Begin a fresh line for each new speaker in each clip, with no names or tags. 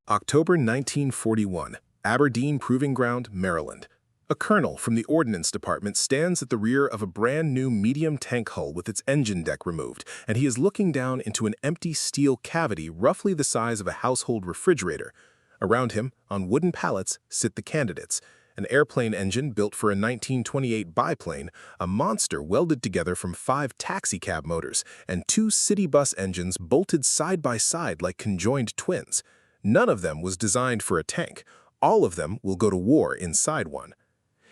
October 1941, Aberdeen Proving Ground, Maryland. A colonel from the Ordnance Department stands at the rear of a brand-new medium tank hull with its engine deck removed, and he is looking down into an empty steel cavity roughly the size of a household refrigerator. Around him, on wooden pallets, sit the candidates. An airplane engine built for a 1928 biplane, a monster welded together from 5 taxicab motors, and 2 city bus engines bolted side by side like conjoined twins. None of them was designed for a tank. All of them will go to war inside one.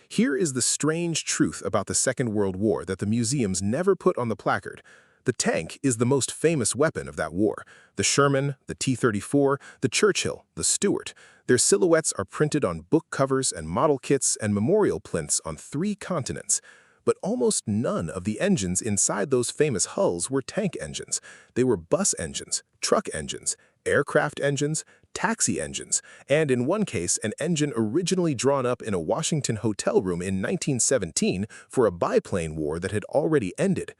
Here is the strange truth about the Second World War that the museums never put on the placard. The tank is the most famous weapon of that war. The Sherman, the T-34, the Churchill, the Stuart. Their silhouettes are printed on book covers and model kits and memorial plinths on 3 continents. But almost none of the engines inside those famous hulls were tank engines. They were bus engines, truck engines, aircraft engines, taxi engines, and in one case, an engine originally drawn up in a Washington hotel room in 1917 for a biplane war that had already ended.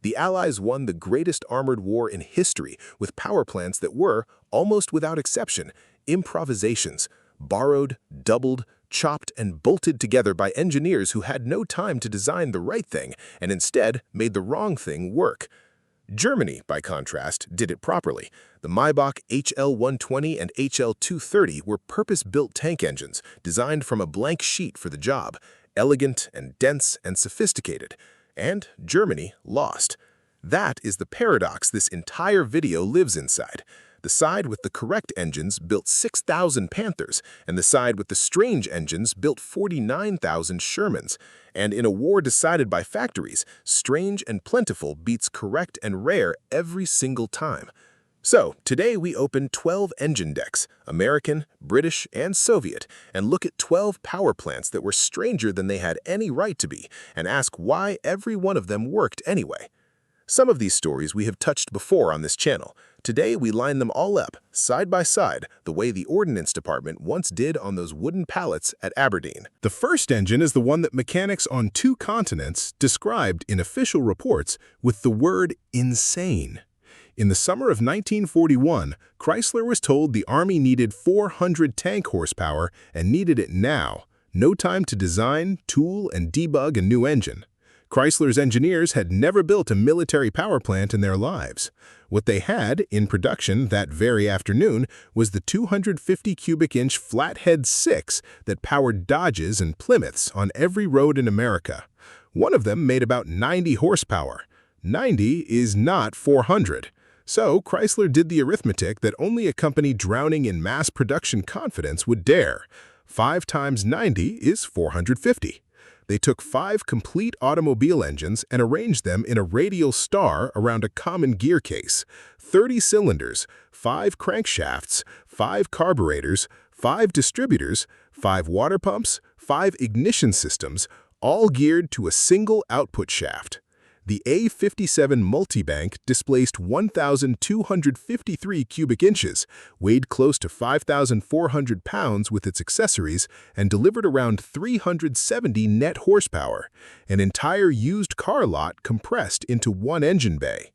The Allies won the greatest armored war in history with power plants that were, almost without exception, improvisations, borrowed, doubled, chopped, and bolted together by engineers who had no time to design the right thing and instead made the wrong thing work. Germany, by contrast, did it properly. The Maybach HL-120 and HL-230 were purpose-built tank engines designed from a blank sheet for the job, elegant and dense and sophisticated. And Germany lost. That is the paradox this entire video lives inside. The side with the correct engines built 6,000 Panthers, and the side with the strange engines built 49,000 Shermans. And in a war decided by factories, strange and plentiful beats correct and rare every single time. So, today we open 12 engine decks, American, British, and Soviet, and look at 12 power plants that were stranger than they had any right to be, and ask why every one of them worked anyway. Some of these stories we have touched before on this channel. Today we line them all up, side by side, the way the Ordnance Department once did on those wooden pallets at Aberdeen. The first engine is the one that mechanics on 2 continents described in official reports with the word insane. In the summer of 1941, Chrysler was told the Army needed 400 tank horsepower and needed it now. No time to design, tool, and debug a new engine. Chrysler's engineers had never built a military power plant in their lives. What they had, in production that very afternoon, was the 250 cubic inch Flathead 6 that powered Dodges and Plymouths on every road in America. One of them made about 90 horsepower. 90 is not 400. So Chrysler did the arithmetic that only a company drowning in mass production confidence would dare. 5 times 90 is 450. They took 5 complete automobile engines and arranged them in a radial star around a common gear case, 30 cylinders, 5 crankshafts, 5 carburetors, 5 distributors, 5 water pumps, 5 ignition systems, all geared to a single output shaft. The A57 multibank displaced 1,253 cubic inches, weighed close to 5,400 pounds with its accessories, and delivered around 370 net horsepower, an entire used car lot compressed into one engine bay.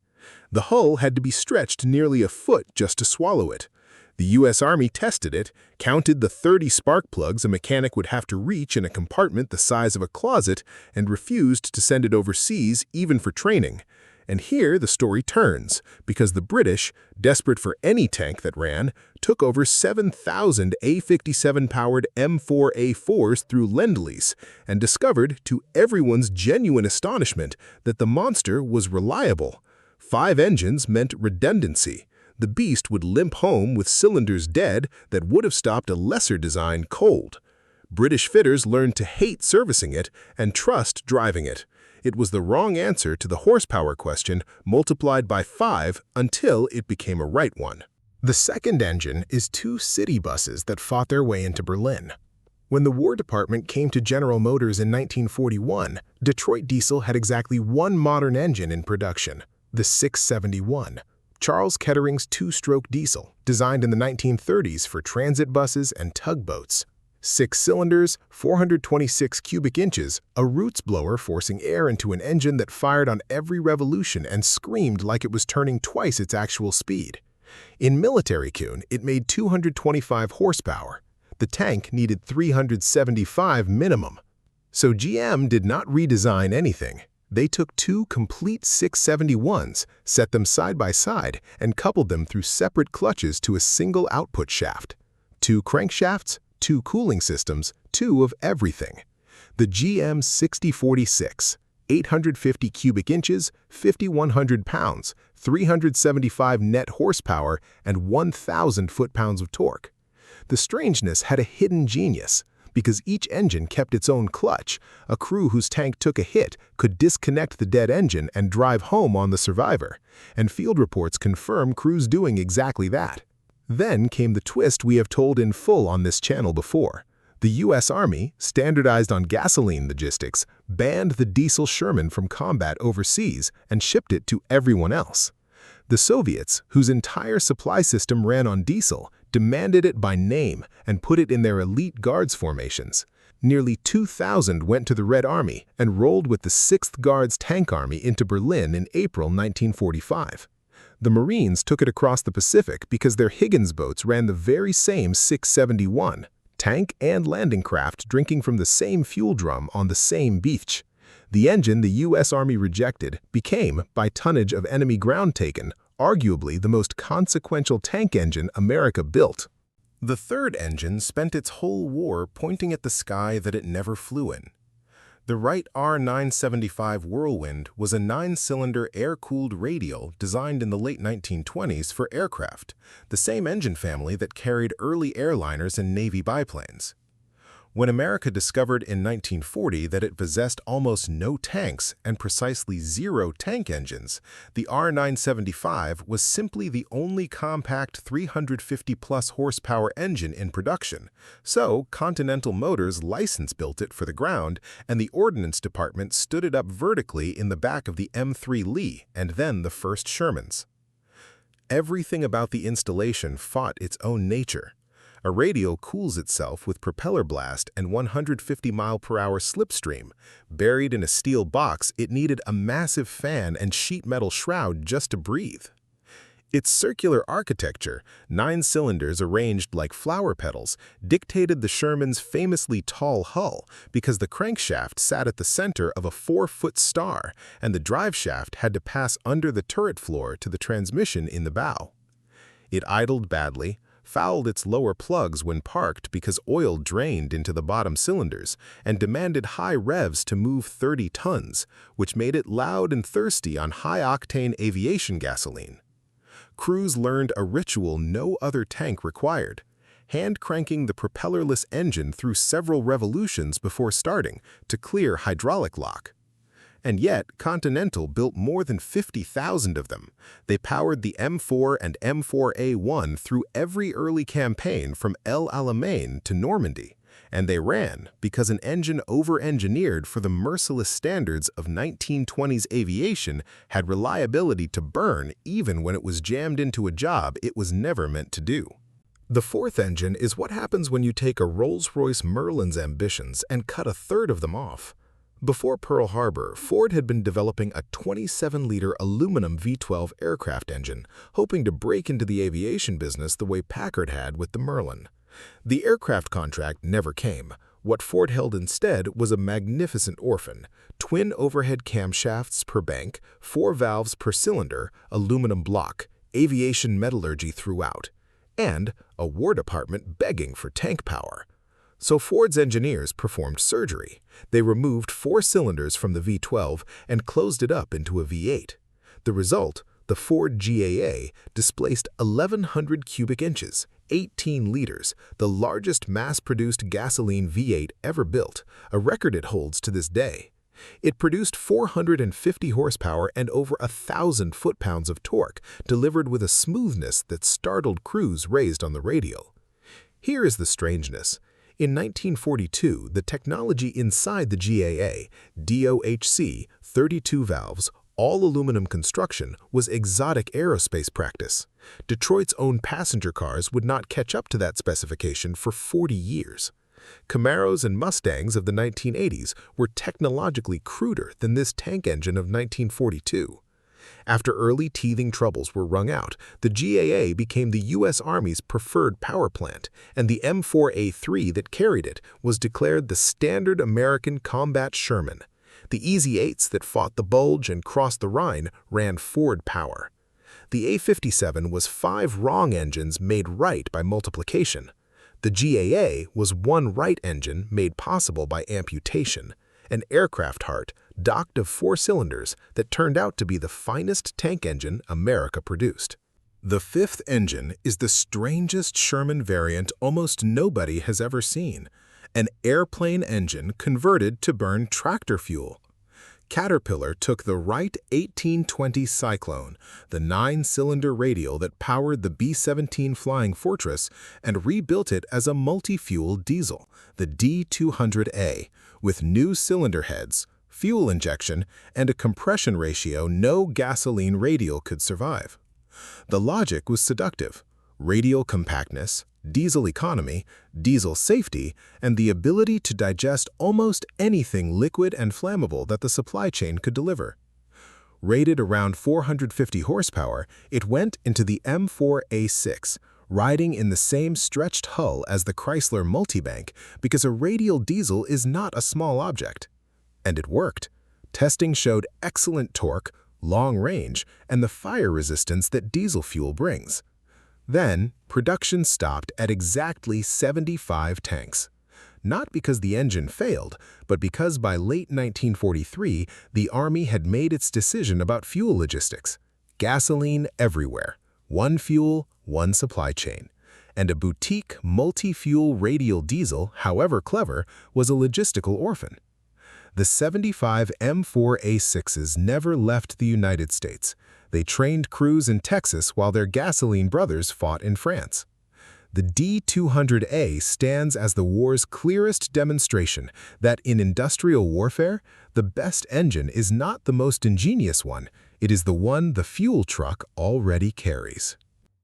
The hull had to be stretched nearly a foot just to swallow it. The U.S. Army tested it, counted the 30 spark plugs a mechanic would have to reach in a compartment the size of a closet, and refused to send it overseas even for training. And here the story turns, because the British, desperate for any tank that ran, took over 7,000 A57-powered M4A4s through Lend-Lease and discovered, to everyone's genuine astonishment, that the monster was reliable. 5 engines meant redundancy. The beast would limp home with cylinders dead that would have stopped a lesser design cold. British fitters learned to hate servicing it and trust driving it. It was the wrong answer to the horsepower question multiplied by 5 until it became a right one. The second engine is 2 city buses that fought their way into Berlin. When the War Department came to General Motors in 1941, Detroit Diesel had exactly 1 modern engine in production, the 671. Charles Kettering's 2-stroke diesel, designed in the 1930s for transit buses and tugboats. 6 cylinders, 426 cubic inches, a roots blower forcing air into an engine that fired on every revolution and screamed like it was turning twice its actual speed. In military tune, it made 225 horsepower. The tank needed 375 minimum. So GM did not redesign anything. They took two complete 671s, set them side by side, and coupled them through separate clutches to a single output shaft. Two crankshafts, two cooling systems, two of everything. The GM 6046, 850 cubic inches, 5,100 pounds, 375 net horsepower, and 1,000 foot-pounds of torque. The strangeness had a hidden genius. Because each engine kept its own clutch, a crew whose tank took a hit could disconnect the dead engine and drive home on the survivor, and field reports confirm crews doing exactly that. Then came the twist we have told in full on this channel before. The U.S. Army, standardized on gasoline logistics, banned the diesel Sherman from combat overseas and shipped it to everyone else. The Soviets, whose entire supply system ran on diesel, demanded it by name and put it in their elite guards formations. Nearly 2,000 went to the Red Army and rolled with the 6th Guards Tank Army into Berlin in April 1945. The Marines took it across the Pacific because their Higgins boats ran the very same 671, tank and landing craft drinking from the same fuel drum on the same beach. The engine the U.S. Army rejected became, by tonnage of enemy ground taken, arguably the most consequential tank engine America built. The third engine spent its whole war pointing at the sky that it never flew in. The Wright R975 Whirlwind was a 9-cylinder air-cooled radial designed in the late 1920s for aircraft, the same engine family that carried early airliners and Navy biplanes. When America discovered in 1940 that it possessed almost no tanks and precisely 0 tank engines, the R975 was simply the only compact 350-plus horsepower engine in production, so Continental Motors license-built it for the ground, and the Ordnance Department stood it up vertically in the back of the M3 Lee and then the first Shermans. Everything about the installation fought its own nature. A radial cools itself with propeller blast and 150-mile-per-hour slipstream. Buried in a steel box, it needed a massive fan and sheet metal shroud just to breathe. Its circular architecture, 9 cylinders arranged like flower petals, dictated the Sherman's famously tall hull because the crankshaft sat at the center of a 4-foot star and the drive shaft had to pass under the turret floor to the transmission in the bow. It idled badly, fouled its lower plugs when parked because oil drained into the bottom cylinders, and demanded high revs to move 30 tons, which made it loud and thirsty on high-octane aviation gasoline. Crews learned a ritual no other tank required, hand-cranking the propellerless engine through several revolutions before starting to clear hydraulic lock. And yet, Continental built more than 50,000 of them. They powered the M4 and M4A1 through every early campaign from El Alamein to Normandy, and they ran because an engine over-engineered for the merciless standards of 1920s aviation had reliability to burn even when it was jammed into a job it was never meant to do. The fourth engine is what happens when you take a Rolls-Royce Merlin's ambitions and cut a third of them off. Before Pearl Harbor, Ford had been developing a 27-liter aluminum V12 aircraft engine, hoping to break into the aviation business the way Packard had with the Merlin. The aircraft contract never came. What Ford held instead was a magnificent orphan: twin overhead camshafts per bank, 4 valves per cylinder, aluminum block, aviation metallurgy throughout, and a War Department begging for tank power. So Ford's engineers performed surgery. They removed 4 cylinders from the V12 and closed it up into a V8. The result, the Ford GAA, displaced 1,100 cubic inches, 18 liters, the largest mass-produced gasoline V8 ever built, a record it holds to this day. It produced 450 horsepower and over 1,000 foot-pounds of torque, delivered with a smoothness that startled crews raised on the radial. Here is the strangeness. In 1942, the technology inside the GAA, DOHC, 32 valves, all aluminum construction, was exotic aerospace practice. Detroit's own passenger cars would not catch up to that specification for 40 years. Camaros and Mustangs of the 1980s were technologically cruder than this tank engine of 1942. After early teething troubles were wrung out, the GAA became the U.S. Army's preferred power plant, and the M4A3 that carried it was declared the standard American combat Sherman. The Easy Eights that fought the Bulge and crossed the Rhine ran Ford power. The A-57 was 5 wrong engines made right by multiplication. The GAA was 1 right engine made possible by amputation, an aircraft heart docked of 4 cylinders that turned out to be the finest tank engine America produced. The 5th engine is the strangest Sherman variant almost nobody has ever seen, an airplane engine converted to burn tractor fuel. Caterpillar took the Wright 1820 Cyclone, the 9-cylinder radial that powered the B-17 Flying Fortress, and rebuilt it as a multi-fuel diesel, the D200A, with new cylinder heads, fuel injection, and a compression ratio no gasoline radial could survive. The logic was seductive: radial compactness, diesel economy, diesel safety, and the ability to digest almost anything liquid and flammable that the supply chain could deliver. Rated around 450 horsepower, it went into the M4A6, riding in the same stretched hull as the Chrysler Multibank because a radial diesel is not a small object. And it worked. Testing showed excellent torque, long range, and the fire resistance that diesel fuel brings. Then, production stopped at exactly 75 tanks. Not because the engine failed, but because by late 1943, the Army had made its decision about fuel logistics. Gasoline everywhere. One fuel, one supply chain. And a boutique, multi-fuel radial diesel, however clever, was a logistical orphan. The 75 M4A6s never left the United States. They trained crews in Texas while their gasoline brothers fought in France. The D200A stands as the war's clearest demonstration that in industrial warfare, the best engine is not the most ingenious one, it is the one the fuel truck already carries.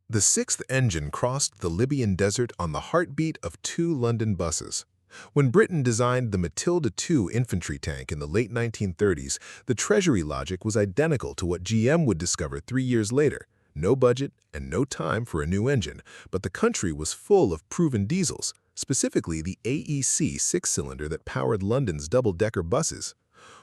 The 6th engine crossed the Libyan desert on the heartbeat of 2 London buses. When Britain designed the Matilda II infantry tank in the late 1930s, the Treasury logic was identical to what GM would discover 3 years later. No budget and no time for a new engine, but the country was full of proven diesels, specifically the AEC 6-cylinder that powered London's double-decker buses.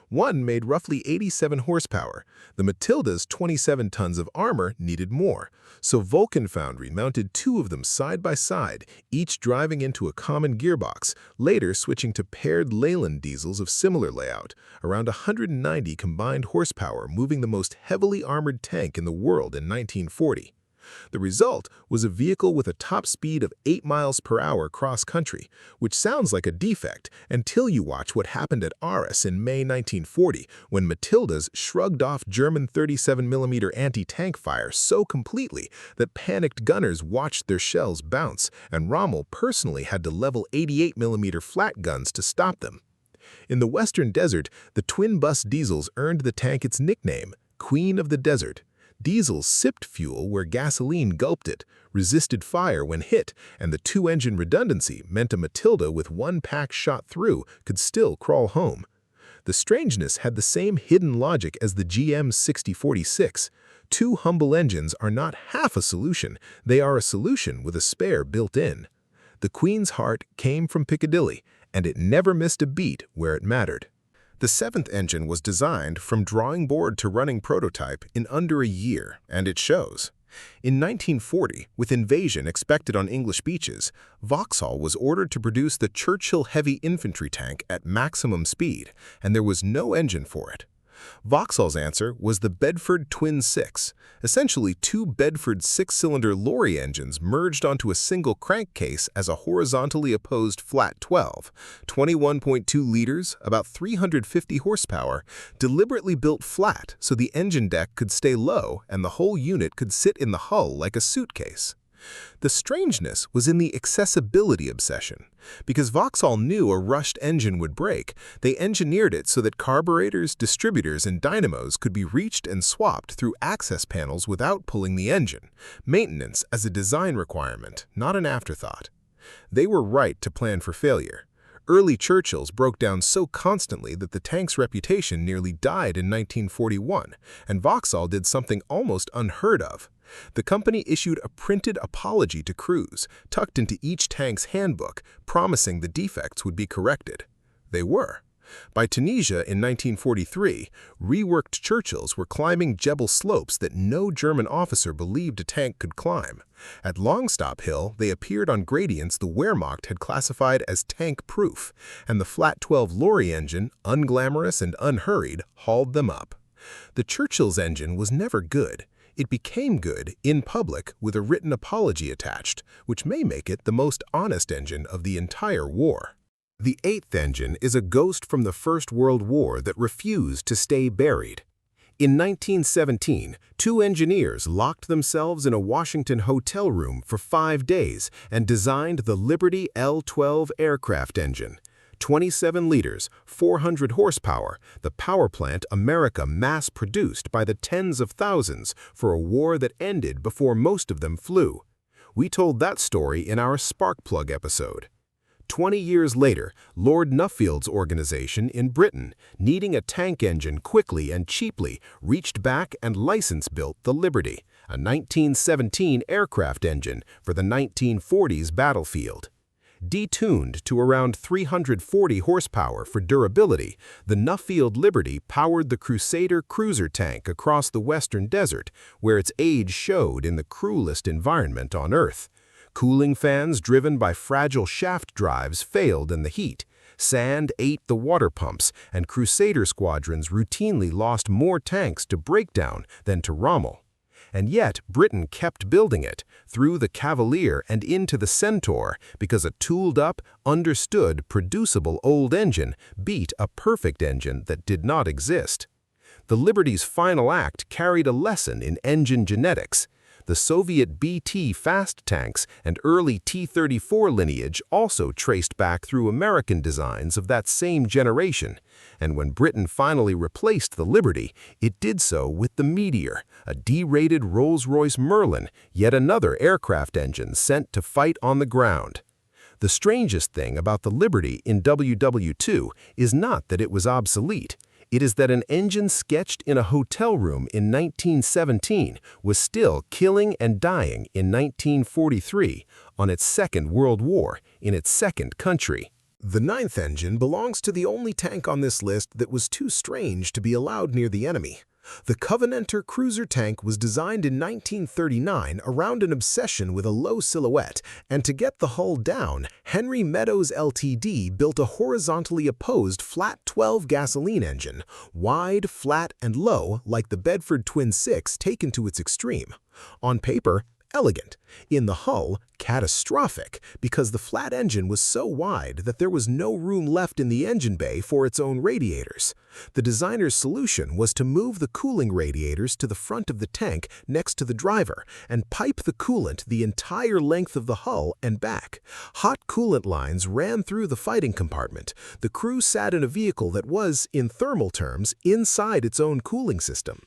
One made roughly 87 horsepower. The Matilda's 27 tons of armor needed more, so Vulcan Foundry mounted 2 of them side by side, each driving into a common gearbox, later switching to paired Leyland diesels of similar layout, around 190 combined horsepower, moving the most heavily armored tank in the world in 1940. The result was a vehicle with a top speed of 8 miles per hour cross-country, which sounds like a defect until you watch what happened at Arras in May 1940 when Matildas shrugged off German 37mm anti-tank fire so completely that panicked gunners watched their shells bounce, and Rommel personally had to level 88mm flat guns to stop them. In the Western Desert, the twin-bus diesels earned the tank its nickname, Queen of the Desert. Diesels sipped fuel where gasoline gulped it, resisted fire when hit, and the 2-engine redundancy meant a Matilda with 1 pack shot through could still crawl home. The strangeness had the same hidden logic as the GM 6046. 2 humble engines are not half a solution, they are a solution with a spare built in. The Queen's heart came from Piccadilly, and it never missed a beat where it mattered. The 7th engine was designed from drawing board to running prototype in under a year, and it shows. In 1940, with invasion expected on English beaches, Vauxhall was ordered to produce the Churchill heavy infantry tank at maximum speed, and there was no engine for it. Vauxhall's answer was the Bedford Twin 6, essentially 2 Bedford 6-cylinder lorry engines merged onto a single crankcase as a horizontally opposed flat 12, 21.2 liters, about 350 horsepower, deliberately built flat so the engine deck could stay low and the whole unit could sit in the hull like a suitcase. The strangeness was in the accessibility obsession. Because Vauxhall knew a rushed engine would break, they engineered it so that carburetors, distributors, and dynamos could be reached and swapped through access panels without pulling the engine. Maintenance as a design requirement, not an afterthought. They were right to plan for failure. Early Churchills broke down so constantly that the tank's reputation nearly died in 1941, and Vauxhall did something almost unheard of. The company issued a printed apology to crews, tucked into each tank's handbook, promising the defects would be corrected. They were. By Tunisia in 1943, reworked Churchills were climbing Jebel slopes that no German officer believed a tank could climb. At Longstop Hill, they appeared on gradients the Wehrmacht had classified as tank-proof, and the flat 12 lorry engine, unglamorous and unhurried, hauled them up. The Churchill's engine was never good. It became good in public with a written apology attached, which may make it the most honest engine of the entire war. The 8th engine is a ghost from the First World War that refused to stay buried. In 1917, 2 engineers locked themselves in a Washington hotel room for 5 days and designed the Liberty L-12 aircraft engine. 27 liters, 400 horsepower, the power plant America mass-produced by the tens of thousands for a war that ended before most of them flew. We told that story in our Sparkplug episode. 20 years later, Lord Nuffield's organization in Britain, needing a tank engine quickly and cheaply, reached back and license-built the Liberty, a 1917 aircraft engine for the 1940s battlefield. Detuned to around 340 horsepower for durability, the Nuffield Liberty powered the Crusader cruiser tank across the western desert, where its age showed in the cruelest environment on Earth. Cooling fans driven by fragile shaft drives failed in the heat. Sand ate the water pumps, and Crusader squadrons routinely lost more tanks to breakdown than to Rommel. And yet, Britain kept building it, through the Cavalier and into the Centaur, because a tooled-up, understood, producible old engine beat a perfect engine that did not exist. The Liberty's final act carried a lesson in engine genetics. The Soviet BT fast tanks and early T-34 lineage also traced back through American designs of that same generation, and when Britain finally replaced the Liberty, it did so with the Meteor, a derated Rolls-Royce Merlin, yet another aircraft engine sent to fight on the ground. The strangest thing about the Liberty in WWII is not that it was obsolete. It is that an engine sketched in a hotel room in 1917 was still killing and dying in 1943 on its Second World War in its second country. The 9th engine belongs to the only tank on this list that was too strange to be allowed near the enemy. The Covenanter cruiser tank was designed in 1939 around an obsession with a low silhouette, and to get the hull down, Henry Meadows Ltd. built a horizontally opposed flat 12 gasoline engine, wide, flat, and low like the Bedford Twin 6 taken to its extreme. On paper, elegant. In the hull, catastrophic, because the flat engine was so wide that there was no room left in the engine bay for its own radiators. The designer's solution was to move the cooling radiators to the front of the tank next to the driver and pipe the coolant the entire length of the hull and back. Hot coolant lines ran through the fighting compartment. The crew sat in a vehicle that was, in thermal terms, inside its own cooling system.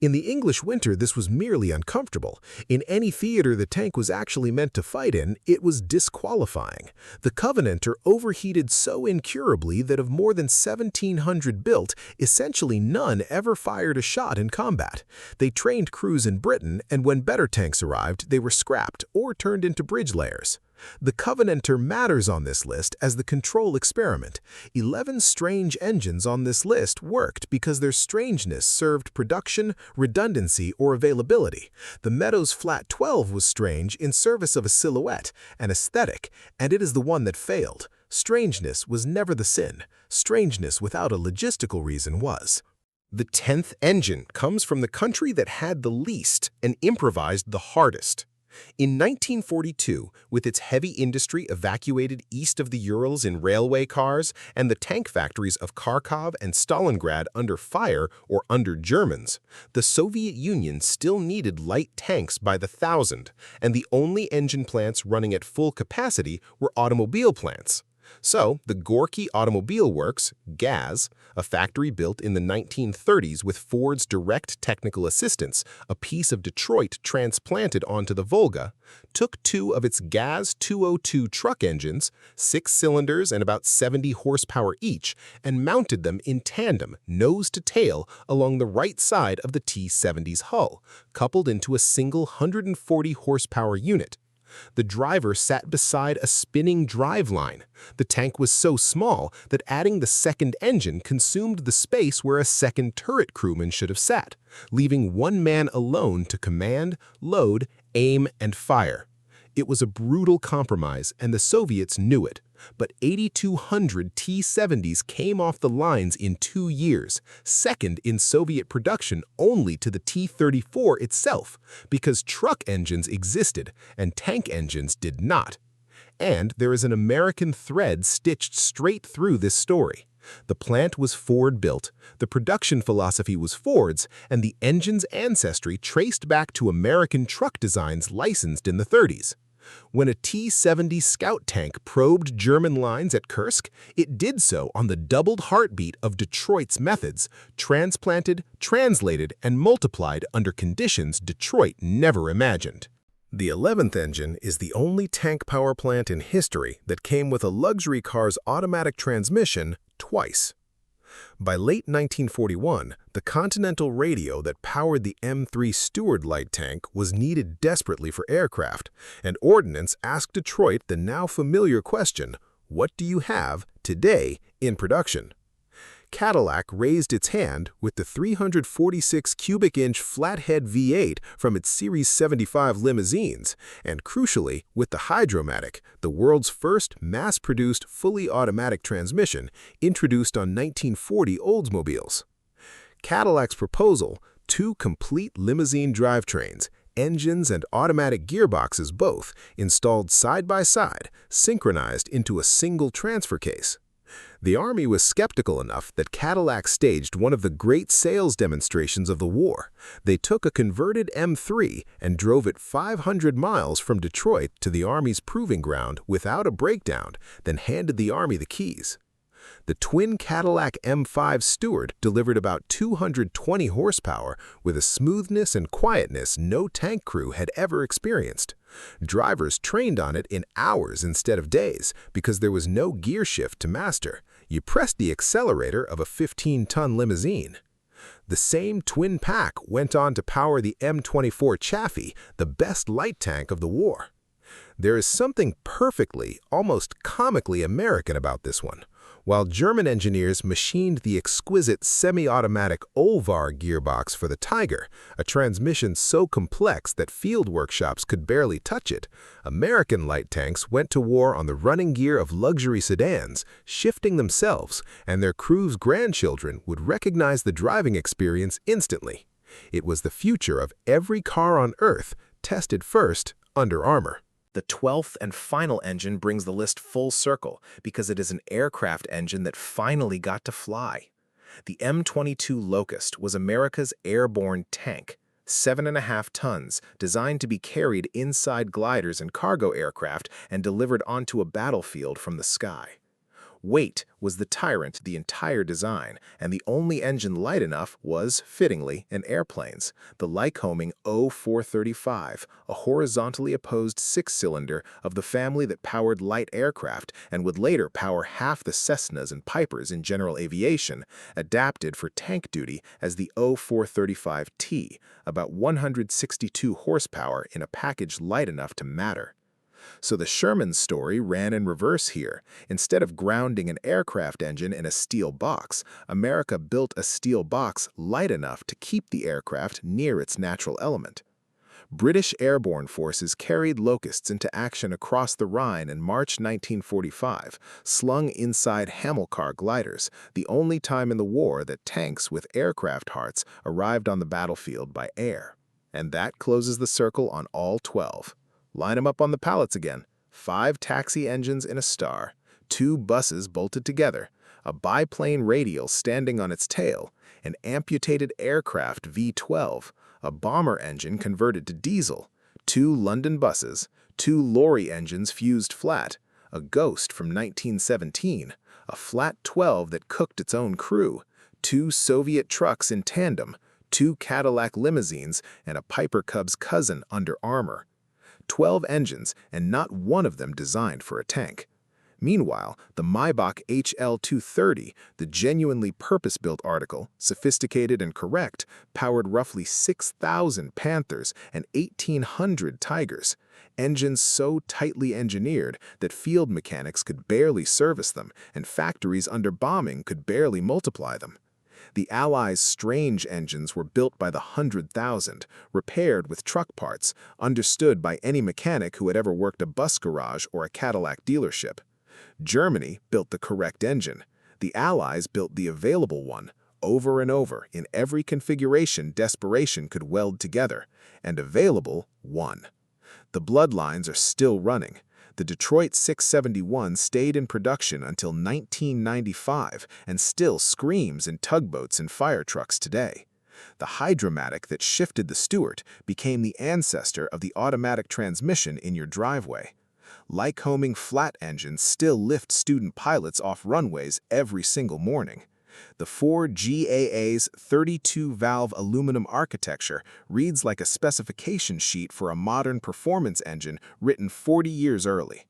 In the English winter, this was merely uncomfortable. In any theater the tank was actually meant to fight in, it was disqualifying. The Covenanter overheated so incurably that of more than 1,700 built, essentially none ever fired a shot in combat. They trained crews in Britain, and when better tanks arrived, they were scrapped or turned into bridge layers. The Covenanter matters on this list as the control experiment. 11 strange engines on this list worked because their strangeness served production, redundancy, or availability. The Meadows Flat 12 was strange in service of a silhouette, an aesthetic, and it is the one that failed. Strangeness was never the sin. Strangeness without a logistical reason was. The 10th engine comes from the country that had the least and improvised the hardest. In 1942, with its heavy industry evacuated east of the Urals in railway cars and the tank factories of Kharkov and Stalingrad under fire or under Germans, the Soviet Union still needed light tanks by the thousand, and the only engine plants running at full capacity were automobile plants.
So, the Gorky Automobile Works, GAZ, a factory built in the 1930s with Ford's direct technical assistance, a piece of Detroit transplanted onto the Volga, took two of its GAZ 202 truck engines, 6 cylinders and about 70 horsepower each, and mounted them in tandem, nose to tail, along the right side of the T-70's hull, coupled into a single 140 horsepower unit. The driver sat beside a spinning driveline. The tank was so small that adding the second engine consumed the space where a second turret crewman should have sat, leaving one man alone to command, load, aim, and fire. It was a brutal compromise, and the Soviets knew it. But 8,200 T-70s came off the lines in 2 years, second in Soviet production only to the T-34 itself, because truck engines existed and tank engines did not. And there is an American thread stitched straight through this story. The plant was Ford-built, the production philosophy was Ford's, and the engine's ancestry traced back to American truck designs licensed in the 30s. When a T-70 Scout tank probed German lines at Kursk, it did so on the doubled heartbeat of Detroit's methods, transplanted, translated, and multiplied under conditions Detroit never imagined. The 11th engine is the only tank power plant in history that came with a luxury car's automatic transmission twice. By late 1941, the Continental radio that powered the M3 Stewart light tank was needed desperately for aircraft, and Ordnance asked Detroit the now familiar question, "What do you have today in production?" Cadillac raised its hand with the 346 cubic inch flathead V8 from its Series 75 limousines, and crucially, with the Hydromatic, the world's first mass-produced fully automatic transmission introduced on 1940 Oldsmobiles. Cadillac's proposal, 2 complete limousine drivetrains, engines and automatic gearboxes both, installed side by side, synchronized into a single transfer case. The Army was skeptical enough that Cadillac staged one of the great sales demonstrations of the war. They took a converted M3 and drove it 500 miles from Detroit to the Army's Proving Ground without a breakdown, then handed the Army the keys. The twin Cadillac M5 Stewart delivered about 220 horsepower with a smoothness and quietness no tank crew had ever experienced. Drivers trained on it in hours instead of days because there was no gear shift to master. You pressed the accelerator of a 15-ton limousine. The same twin pack went on to power the M24 Chaffee, the best light tank of the war. There is something perfectly, almost comically American about this one. While German engineers machined the exquisite semi-automatic Olvar gearbox for the Tiger, a transmission so complex that field workshops could barely touch it, American light tanks went to war on the running gear of luxury sedans, shifting themselves, and their crew's grandchildren would recognize the driving experience instantly. It was the future of every car on Earth, tested first under armor.
The 12th and final engine brings the list full circle because it is an aircraft engine that finally got to fly. The M22 Locust was America's airborne tank, 7.5 tons, designed to be carried inside gliders and cargo aircraft and delivered onto a battlefield from the sky. Weight was the tyrant the entire design, and the only engine light enough was, fittingly, an airplane's, the Lycoming O-435, a horizontally opposed 6-cylinder of the family that powered light aircraft and would later power half the Cessnas and Pipers in general aviation, adapted for tank duty as the O-435T, about 162 horsepower in a package light enough to matter. So the Sherman story ran in reverse here. Instead of grounding an aircraft engine in a steel box, America built a steel box light enough to keep the aircraft near its natural element. British airborne forces carried Locusts into action across the Rhine in March 1945, slung inside Hamilcar gliders, the only time in the war that tanks with aircraft hearts arrived on the battlefield by air. And that closes the circle on all 12. Line them up on the pallets again. 5 taxi engines in a star, 2 buses bolted together, a biplane radial standing on its tail, an amputated aircraft V-12, a bomber engine converted to diesel, 2 London buses, 2 lorry engines fused flat, a ghost from 1917, a flat 12 that cooked its own crew, 2 Soviet trucks in tandem, 2 Cadillac limousines, and a Piper Cub's cousin under armor. 12 engines, and not one of them designed for a tank. Meanwhile, the Maybach HL230, the genuinely purpose-built article, sophisticated and correct, powered roughly 6,000 Panthers and 1,800 Tigers, engines so tightly engineered that field mechanics could barely service them and factories under bombing could barely multiply them. The Allies' strange engines were built by the 100,000, repaired with truck parts, understood by any mechanic who had ever worked a bus garage or a Cadillac dealership. Germany built the correct engine. The Allies built the available one, over and over, in every configuration desperation could weld together, and available won. The bloodlines are still running. The Detroit 671 stayed in production until 1995 and still screams in tugboats and fire trucks today. The Hydromatic that shifted the Stuart became the ancestor of the automatic transmission in your driveway. Lycoming flat engines still lift student pilots off runways every single morning. The Ford GAA's 32-valve aluminum architecture reads like a specification sheet for a modern performance engine written 40 years early.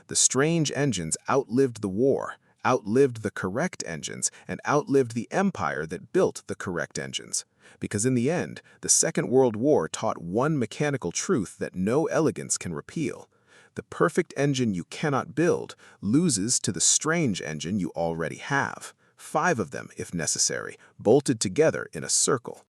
The strange engines outlived the war, outlived the correct engines, and outlived the empire that built the correct engines. Because in the end, the Second World War taught one mechanical truth that no elegance can repeal. The perfect engine you cannot build loses to the strange engine you already have. 5 of them, if necessary, bolted together in a circle.